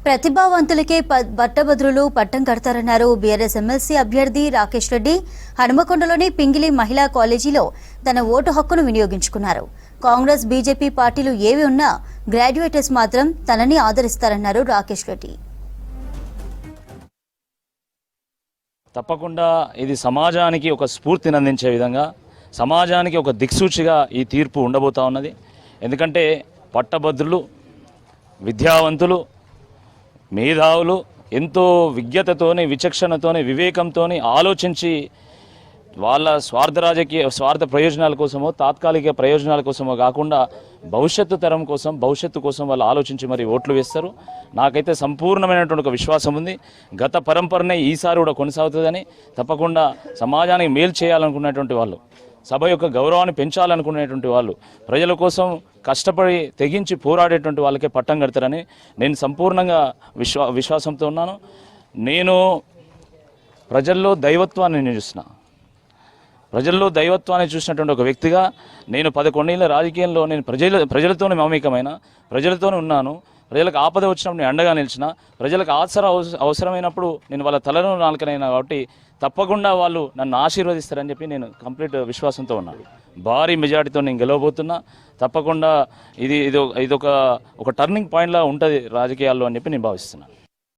ప్రతిభావంతులకే పట్టభద్రులు పట్టం కడతారన్నారు BRS MLC అభ్యర్థి రాకేష్ రెడ్డి. హనుమకొండలోని పింగిలి మహిళా కాలేజీలో తన ఓటు హక్కును వినియోగించుకున్నారు. కాంగ్రెస్ బీజేపీ పార్టీలు ఏవి ఉన్నా గ్రాడ్యుయేటర్స్ మాత్రం తనని ఆదరిస్తారన్నారు రాకేష్ రెడ్డి. తప్పకుండా ఇది సమాజానికి ఒక స్ఫూర్తిని అందించే విధంగా, సమాజానికి ఒక దిక్సూచిగా ఈ తీర్పు ఉండబోతా ఉన్నది. ఎందుకంటే పట్టభద్రులు, విద్యావంతులు, మేధావులు ఎంతో విజ్ఞతతోని, విచక్షణతోని, వివేకంతోని ఆలోచించి వాళ్ళ స్వార్థ ప్రయోజనాల కోసమో, తాత్కాలిక ప్రయోజనాల కోసమో కాకుండా భవిష్యత్తు తరం కోసం, భవిష్యత్తు కోసం వాళ్ళు ఆలోచించి మరి ఓట్లు వేస్తారు. నాకైతే సంపూర్ణమైనటువంటి ఒక విశ్వాసం ఉంది. గత పరంపరనే ఈసారి కూడా కొనసాగుతుందని, తప్పకుండా సమాజానికి మేలు చేయాలనుకున్నటువంటి వాళ్ళు, సభ యొక్క గౌరవాన్ని పెంచాలనుకునేటువంటి వాళ్ళు, ప్రజల కోసం కష్టపడి తెగించి పోరాడేటువంటి వాళ్ళకే పట్టం కడతారని నేను సంపూర్ణంగా విశ్వాసంతో ఉన్నాను. నేను ప్రజల్లో దైవత్వాన్ని చూసిన, ప్రజల్లో దైవత్వాన్ని చూసినటువంటి ఒక వ్యక్తిగా నేను 11 ఏళ్ళ రాజకీయంలో నేను ప్రజలతోనే మమేకమైన, ప్రజలతోనే ఉన్నాను. ప్రజలకు ఆపద వచ్చినప్పుడు నేను అండగా నిలిచిన, ప్రజలకు అవసరమైనప్పుడు నేను వాళ్ళ తలను నాలుకనైనా కాబట్టి తప్పకుండా వాళ్ళు నన్ను ఆశీర్వదిస్తారని చెప్పి నేను కంప్లీట్ విశ్వాసంతో ఉన్నాను. భారీ మెజారిటీతో నేను గెలవబోతున్నా. తప్పకుండా ఇది ఒక టర్నింగ్ పాయింట్లా ఉంటుంది రాజకీయాల్లో అని చెప్పి నేను భావిస్తున్నాను.